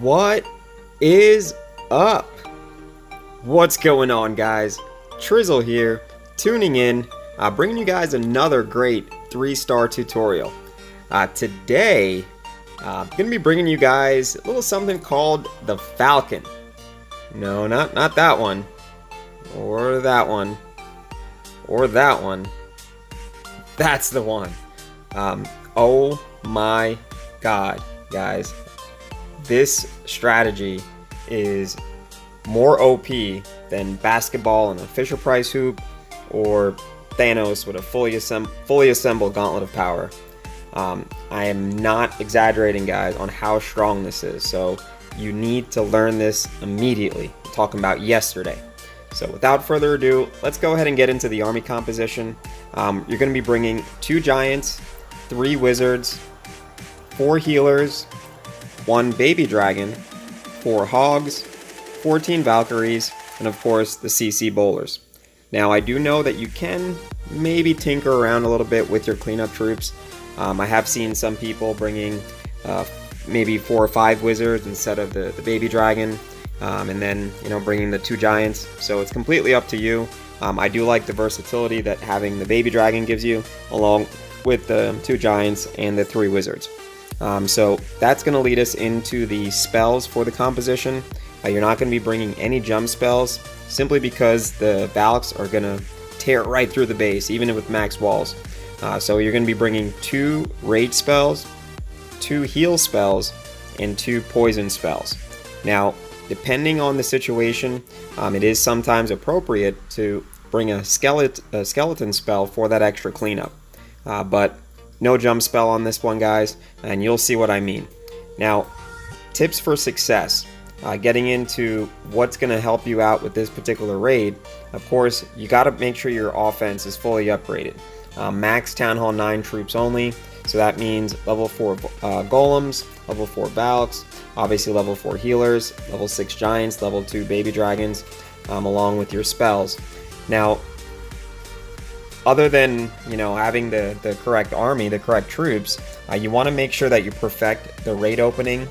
What is up? What's going on, guys? Trizzle here, tuning in, bringing you guys another great 3-star tutorial. Today, I'm going to be bringing you guys a little something called the Falcon. No, not that one, or that one, or that one. That's the one. Oh my god, guys. This strategy is more OP than basketball and a Fisher-Price hoop, or Thanos with a fully assembled gauntlet of power. I am not exaggerating, guys, on how strong this is, so you need to learn this immediately. I'm talking about yesterday. So without further ado, let's go ahead and get into the army composition. You're going to be bringing 2 giants, 3 wizards, 4 healers, 1 baby dragon, 4 hogs, 14 Valkyries, and of course the CC bowlers. Now I do know that you can maybe tinker around a little bit with your cleanup troops. I have seen some people bringing maybe 4 or 5 wizards instead of the baby dragon, and then bringing the 2 giants. So it's completely up to you. I do like the versatility that having the baby dragon gives you, along with the 2 giants and the 3 wizards. So that's going to lead us into the spells for the composition. You're not going to be bringing any jump spells, simply because the Valks are going to tear right through the base, even with max walls. So you're going to be bringing 2 rage spells, 2 heal spells, and 2 poison spells. Now, depending on the situation, it is sometimes appropriate to bring a skeleton spell for that extra cleanup. But no jump spell on this one, guys, and you'll see what I mean. Now, tips for success. Getting into what's going to help you out with this particular raid, of course, you got to make sure your offense is fully upgraded. Max Town Hall 9 troops only, so that means level 4 golems, level 4 Valks, obviously level 4 healers, level 6 giants, level 2 baby dragons, along with your spells. Now, other than having the correct army, the correct troops, you want to make sure that you perfect the raid opening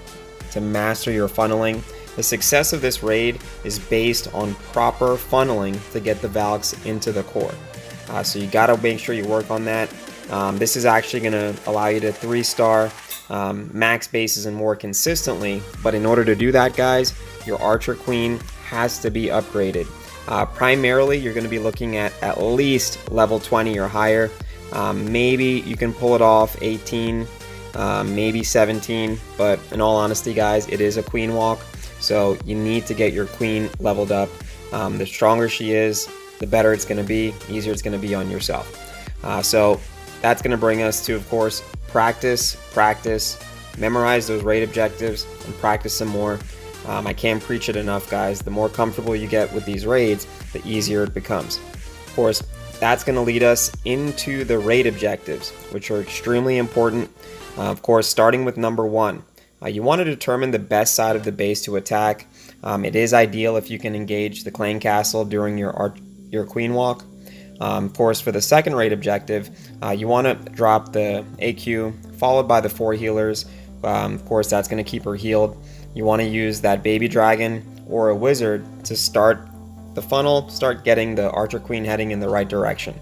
to master your funneling. The success of this raid is based on proper funneling to get the Valks into the core. So you got to make sure you work on that. This is actually going to allow you to 3-star max bases and more consistently, but in order to do that, guys, your Archer Queen has to be upgraded. Primarily, you're going to be looking at least level 20 or higher. Maybe you can pull it off 18, maybe 17, but in all honesty, guys, it is a queen walk, so you need to get your queen leveled up. The stronger she is, the better it's going to be, easier it's going to be on yourself. So that's going to bring us to, of course, practice, memorize those raid objectives, and practice some more. I can't preach it enough, guys. The more comfortable you get with these raids, the easier it becomes. Of course, that's going to lead us into the raid objectives, which are extremely important. Of course, starting with number 1. You want to determine the best side of the base to attack. It is ideal if you can engage the clan castle during your queen walk. Of course, for the second raid objective, you want to drop the AQ, followed by the 4 healers. Of course, that's going to keep her healed. You want to use that baby dragon or a wizard to start the funnel, start getting the Archer Queen heading in the right direction.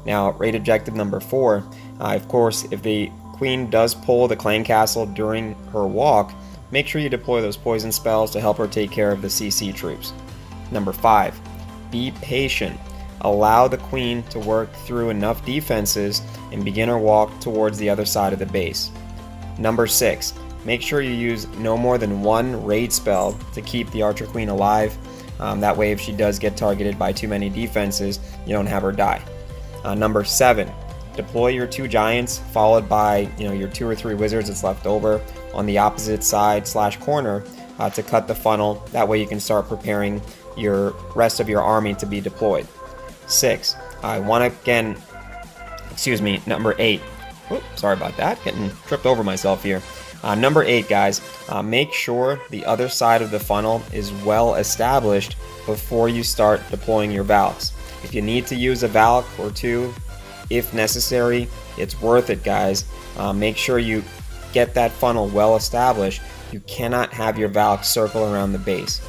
Now, raid objective number 4, of course, if the Queen does pull the clan castle during her walk, make sure you deploy those poison spells to help her take care of the CC troops. Number 5, be patient. Allow the Queen to work through enough defenses and begin her walk towards the other side of the base. Number 6, make sure you use no more than 1 raid spell to keep the Archer Queen alive. That way, if she does get targeted by too many defenses, you don't have her die. Number 7, deploy your 2 giants, followed by your 2 or 3 wizards that's left over on the opposite side / corner to cut the funnel. That way you can start preparing your rest of your army to be deployed. 6, I want to number 8. Oops, sorry about that, getting tripped over myself here. Number 8, guys, make sure the other side of the funnel is well established before you start deploying your Valks. If you need to use a Valk or 2, if necessary, it's worth it, guys. Make sure you get that funnel well established you cannot have your Valks circle around the base.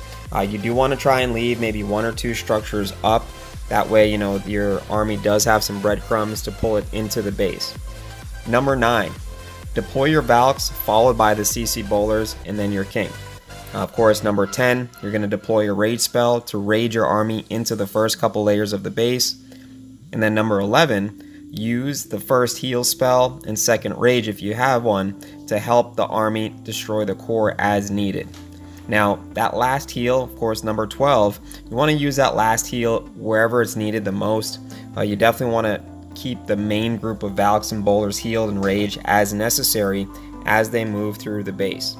You do want to try and leave maybe 1 or 2 structures up. That way, you know, your army does have some breadcrumbs to pull it into the base. Number 9, deploy your Valks followed by the CC bowlers and then your king. Of course, number 10, you're going to deploy your rage spell to raid your army into the first couple layers of the base. And then number 11, use the first heal spell and second rage if you have one to help the army destroy the core as needed. Now, that last heal, of course, number 12, you want to use that last heal wherever it's needed the most. You definitely want to keep the main group of Valks and bowlers healed and rage as necessary as they move through the base.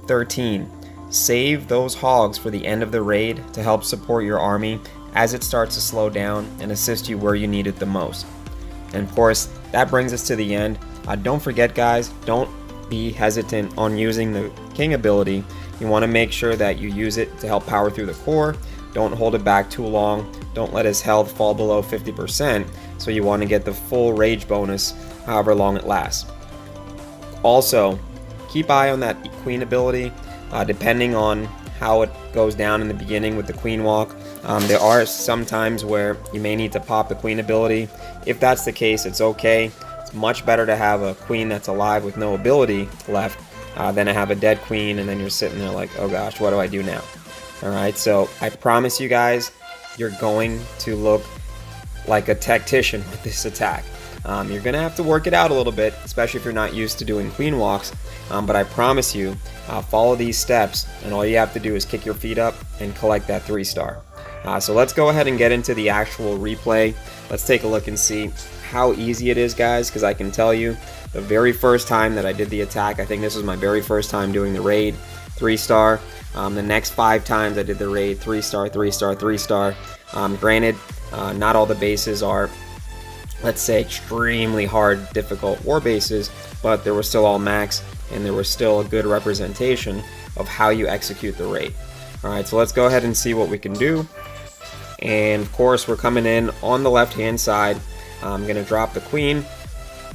13, save those hogs for the end of the raid to help support your army as it starts to slow down and assist you where you need it the most. And of course, that brings us to the end. Don't forget, guys, don't be hesitant on using the king ability. You want to make sure that you use it to help power through the core. Don't hold it back too long. Don't let his health fall below 50%, so you want to get the full rage bonus however long it lasts. Also, keep eye on that queen ability. Depending on how it goes down in the beginning with the queen walk, there are some times where you may need to pop the queen ability. If that's the case, it's okay. It's much better to have a queen that's alive with no ability left than to have a dead queen and then you're sitting there like, oh gosh, what do I do now? Alright, so I promise you guys, you're going to look like a tactician with this attack. You're going to have to work it out a little bit, especially if you're not used to doing queen walks, but I promise you, follow these steps and all you have to do is kick your feet up and collect that 3-star. So let's go ahead and get into the actual replay. Let's take a look and see how easy it is, guys, because I can tell you the very first time that I did the attack, I think this was my very first time doing the raid, 3-star. The next 5 times I did the raid, 3-star, 3-star, 3-star. Granted, not all the bases are, let's say, extremely hard, difficult war bases, but they were still all max, and there was still a good representation of how you execute the raid. Alright, so let's go ahead and see what we can do. And of course, we're coming in on the left hand side. I'm going to drop the queen,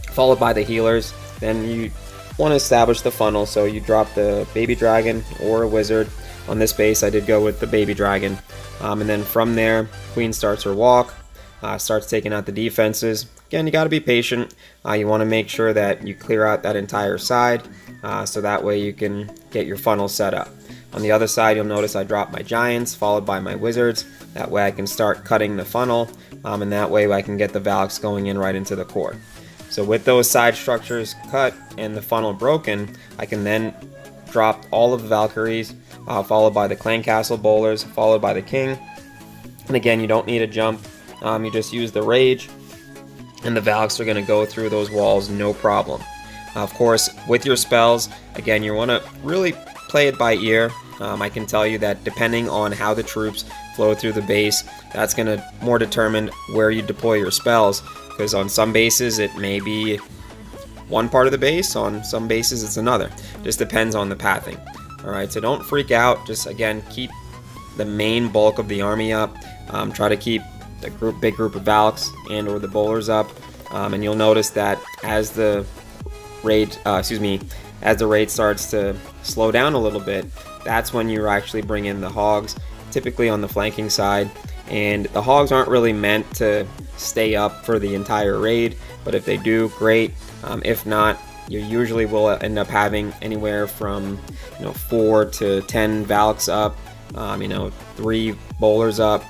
followed by the healers. Then you want to establish the funnel, so you drop the baby dragon or a wizard. On this base, I did go with the baby dragon. And then from there, queen starts her walk, starts taking out the defenses. Again, you got to be patient. You want to make sure that you clear out that entire side, so that way you can get your funnel set up. On the other side, you'll notice I dropped my giants, followed by my wizards. That way I can start cutting the funnel, and that way I can get the Valks going in right into the core. So with those side structures cut and the funnel broken, I can then drop all of the Valkyries, followed by the clan castle bowlers, followed by the king. And again, you don't need a jump. You just use the rage, and the Valks are going to go through those walls no problem. Of course, with your spells, again, you want to really play it by ear. I can tell you that depending on how the troops flow through the base, that's going to more determine where you deploy your spells, because on some bases it may be one part of the base, on some bases it's another. Just depends on the pathing. Alright, so don't freak out. Just again, keep the main bulk of the army up. Try to keep the big group of Valks and or the bowlers up, and you'll notice that as the raid starts to slow down a little bit, that's when you actually bring in the hogs, typically on the flanking side. And the hogs aren't really meant to stay up for the entire raid, but if they do, great. If not, you usually will end up having anywhere from 4 to 10 Valks up, 3 bowlers up.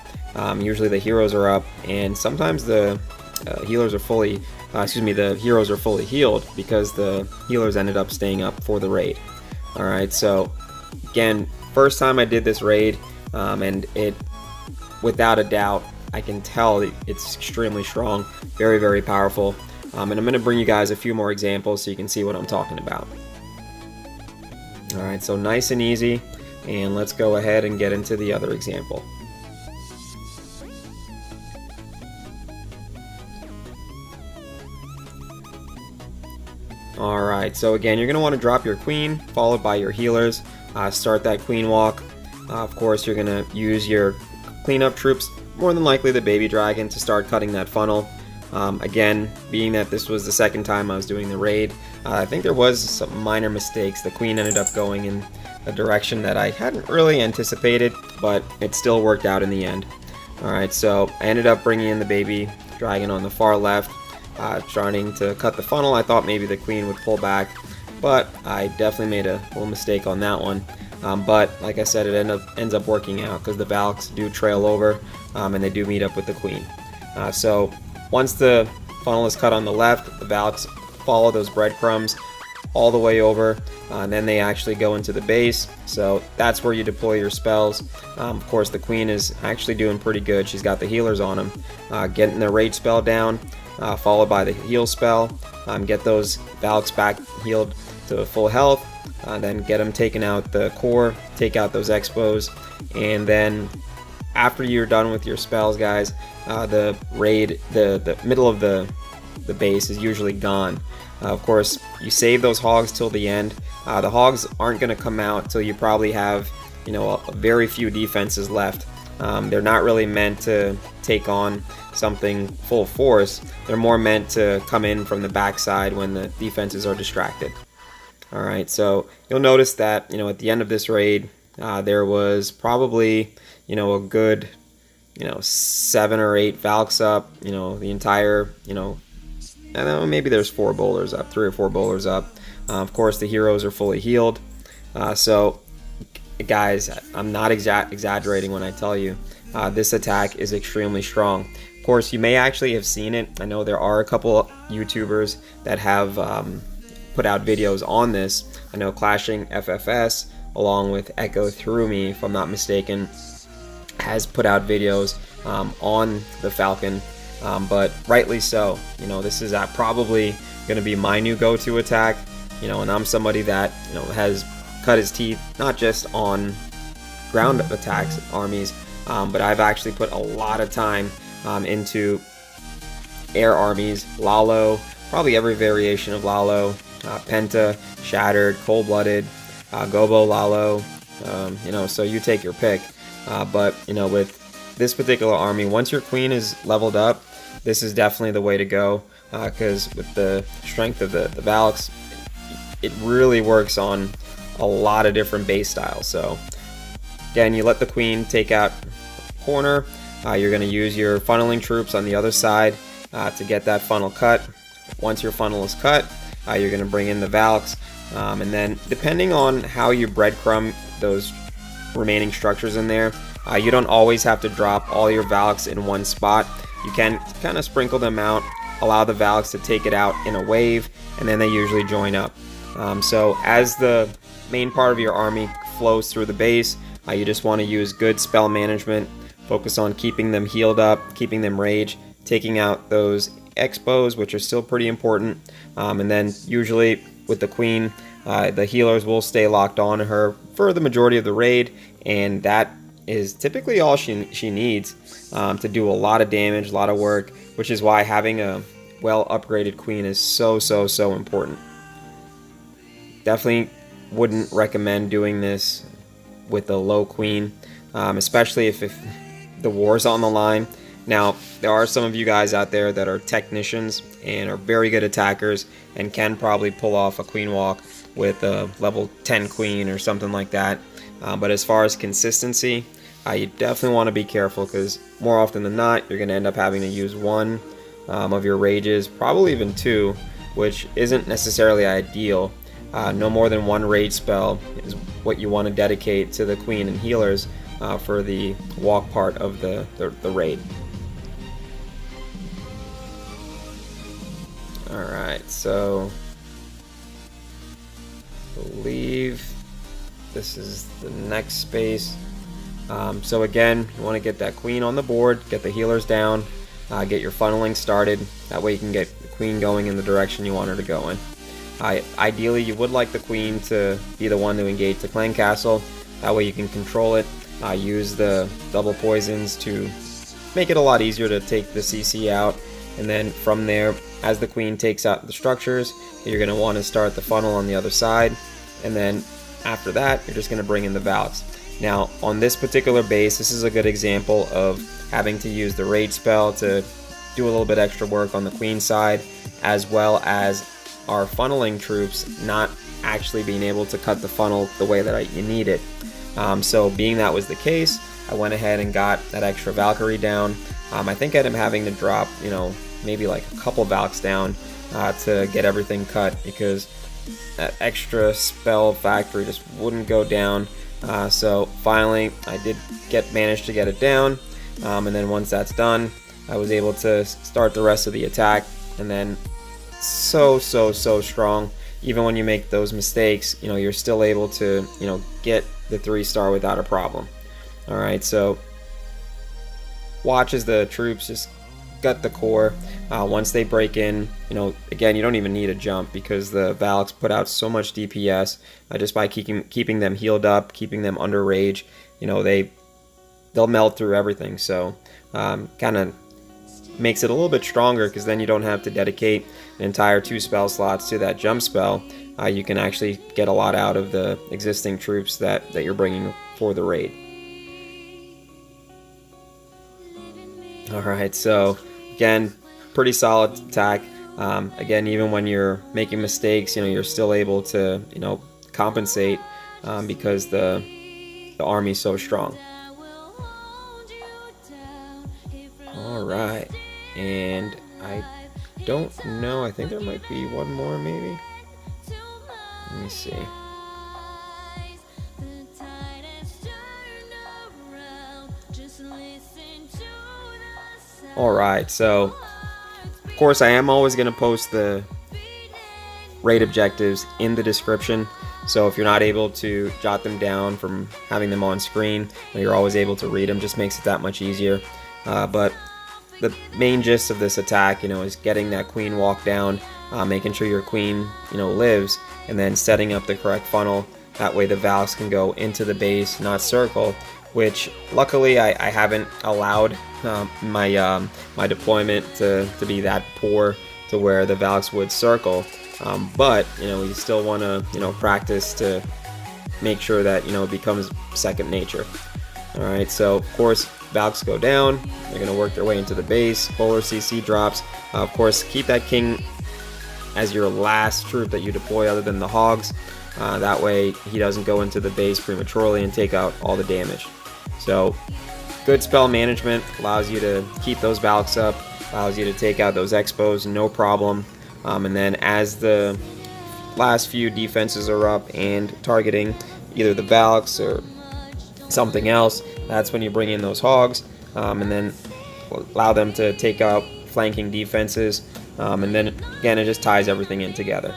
Usually the heroes are up, and sometimes the heroes are fully healed because the healers ended up staying up for the raid. Alright, so again, first time I did this raid, and it, without a doubt, I can tell it's extremely strong, very, very powerful. And I'm going to bring you guys a few more examples so you can see what I'm talking about. Alright, so nice and easy, and let's go ahead and get into the other example. Alright, so again, you're going to want to drop your queen, followed by your healers. Start that queen walk. Of course, you're going to use your cleanup troops, more than likely the baby dragon, to start cutting that funnel. Again, being that this was the second time I was doing the raid, I think there was some minor mistakes. The queen ended up going in a direction that I hadn't really anticipated, but it still worked out in the end. Alright, so I ended up bringing in the baby dragon on the far left, trying to cut the funnel. I thought maybe the queen would pull back, but I definitely made a little mistake on that one. But like I said, it ends up working out because the Valks do trail over, and they do meet up with the queen. So once the funnel is cut on the left, the Valks follow those breadcrumbs all the way over, and then they actually go into the base. So that's where you deploy your spells. Of course, the queen is actually doing pretty good. She's got the healers on him, getting the rage spell down, followed by the heal spell. Get those Valks back healed to full health, then get them taken out the core, take out those expos, and then after you're done with your spells, guys, the middle of the base is usually gone. Of course, you save those hogs till the end. The hogs aren't going to come out till you probably have, a very few defenses left. They're not really meant to take on something full force. They're more meant to come in from the backside when the defenses are distracted. Alright, so you'll notice that, at the end of this raid, there was probably, a good, 7 or 8 Valks up, the entire, I don't know, maybe there's 4 bowlers up, 3 or 4 bowlers up. Of course, the heroes are fully healed. So, guys, I'm not exaggerating when I tell you this attack is extremely strong. Of course, you may actually have seen it. I know there are a couple YouTubers that have put out videos on this. I know Clashing FFS, along with Echo Through Me, if I'm not mistaken, has put out videos on the Falcon. But rightly so. This is probably going to be my new go-to attack. And I'm somebody that has cut his teeth not just on ground attacks armies, but I've actually put a lot of time into air armies, Lalo, probably every variation of Lalo, Penta, Shattered, Cold-Blooded, Gobo Lalo. So you take your pick. But with this particular army, once your queen is leveled up, this is definitely the way to go, because with the strength of the Valks, it really works on a lot of different base styles. So again, you let the queen take out corner. You're going to use your funneling troops on the other side to get that funnel cut. Once your funnel is cut, you're going to bring in the Valks, and then depending on how you breadcrumb those remaining structures in there, you don't always have to drop all your Valks in one spot. You can kind of sprinkle them out, allow the Valks to take it out in a wave, and then they usually join up. So as the main part of your army flows through the base, you just want to use good spell management, focus on keeping them healed up, keeping them rage, taking out those expos, which are still pretty important, and then usually with the queen, the healers will stay locked on to her for the majority of the raid, and that is typically all she needs to do a lot of damage, a lot of work, which is why having a well upgraded queen is so important. Definitely wouldn't recommend doing this with a low queen, especially if the war's on the line. Now, there are some of you guys out there that are technicians and are very good attackers and can probably pull off a queen walk with a level 10 queen or something like that. But as far as consistency, you definitely want to be careful, because more often than not, you're going to end up having to use one of your rages, probably even 2, which isn't necessarily ideal. No more than 1 rage spell is what you want to dedicate to the queen and healers for the walk part of the raid. Alright, so I believe this is the next space. So again, you want to get that queen on the board, get the healers down, get your funneling started. That way you can get the queen going in the direction you want her to go in. Ideally, you would like the queen to be the one to engage the clan castle. That way you can control it. Use the double poisons to make it a lot easier to take the CC out. And then from there, as the queen takes out the structures, you're going to want to start the funnel on the other side. And then after that, you're just going to bring in the Valks. Now, on this particular base, this is a good example of having to use the rage spell to do a little bit extra work on the queen side, as well as our funneling troops not actually being able to cut the funnel the way that you need it. So being that was the case, I went ahead and got that extra Valkyrie down. I think I ended up having to drop, maybe like a couple Valks down to get everything cut, because that extra spell factory just wouldn't go down. So finally I did manage to get it down, and then once that's done, I was able to start the rest of the attack. And then so strong. Even when you make those mistakes, you're still able to get the 3-star without a problem. Alright, so watch as the troops just gut the core. Once they break in, again, you don't even need a jump, because the Valks put out so much DPS just by keeping them healed up, keeping them under rage. They'll melt through everything. So kind of makes it a little bit stronger, because then you don't have to dedicate an entire 2 spell slots to that jump spell. You can actually get a lot out of the existing troops that you're bringing for the raid. Alright, so again, pretty solid attack. Again, even when you're making mistakes, you're still able to compensate, because the army's so strong. Alright, and I don't know, I think there might be one more maybe. Let me see. Alright, so of course I am always going to post the raid objectives in the description, so if you're not able to jot them down from having them on screen, you're always able to read them. Just makes it that much easier. But the main gist of this attack, is getting that queen walk down, making sure your queen, lives, and then setting up the correct funnel. That way the Valks can go into the base, not circle, which luckily I haven't allowed my deployment to be that poor to where the Valks would circle. But, you still want to, practice to make sure that, it becomes second nature. Alright, so of course Valks go down, they're going to work their way into the base, polar CC drops. Of course, keep that king as your last troop that you deploy other than the Hogs. That way he doesn't go into the base prematurely and take out all the damage. So good spell management allows you to keep those Valks up, allows you to take out those Expos, no problem. And then as the last few defenses are up and targeting either the Valks or something else, that's when you bring in those Hogs, and then allow them to take out flanking defenses, and then again it just ties everything in together.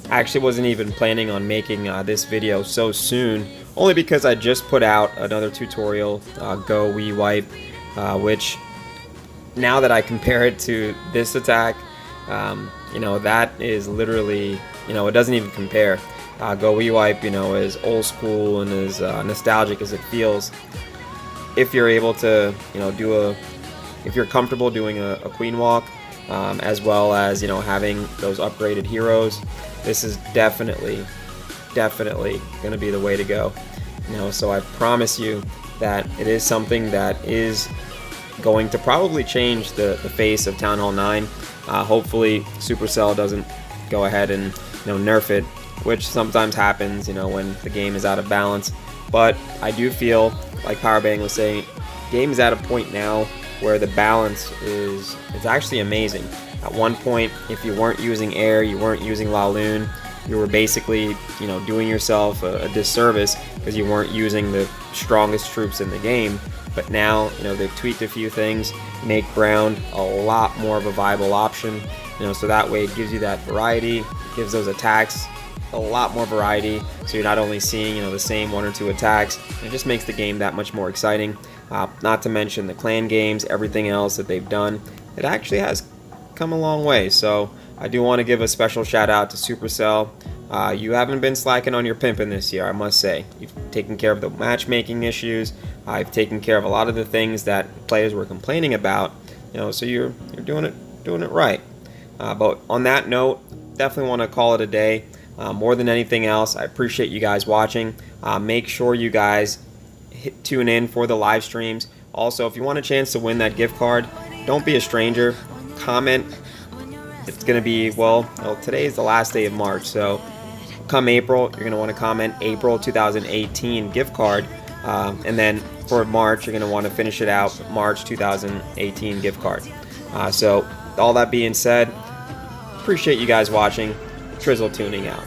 I actually wasn't even planning on making this video so soon, only because I just put out another tutorial, Go We Wipe, which now that I compare it to this attack, that is literally, it doesn't even compare. Go We Wipe, as old school and as nostalgic as it feels. If you're able to, if you're comfortable doing a queen walk, as well as, having those upgraded heroes, this is definitely going to be the way to go. So I promise you that it is something that is going to probably change the face of Town Hall 9. Hopefully Supercell doesn't go ahead and nerf it, which sometimes happens when the game is out of balance. But I do feel, like Powerbang was saying, game is at a point now where the balance it's actually amazing. At one point, if you weren't using air, you weren't using La Lune, you were basically doing yourself a disservice because you weren't using the strongest troops in the game. But now, they've tweaked a few things, make ground a lot more of a viable option, so that way it gives you that variety, gives those attacks a lot more variety, so you're not only seeing, the same 1 or 2 attacks. It just makes the game that much more exciting. Not to mention the clan games, everything else that they've done. It actually has come a long way, so I do want to give a special shout out to Supercell. You haven't been slacking on your pimping this year, I must say. You've taken care of the matchmaking issues. I've taken care of a lot of the things that players were complaining about. So you're doing it right. But on that note, definitely want to call it a day. More than anything else, I appreciate you guys watching. Make sure you guys tune in for the live streams. Also, if you want a chance to win that gift card, don't be a stranger. Comment. It's going to be, well, today is the last day of March, so come April, you're going to want to comment April 2018 gift card, and then for March, you're going to want to finish it out March 2018 gift card. So all that being said, appreciate you guys watching. Trizzle tuning out.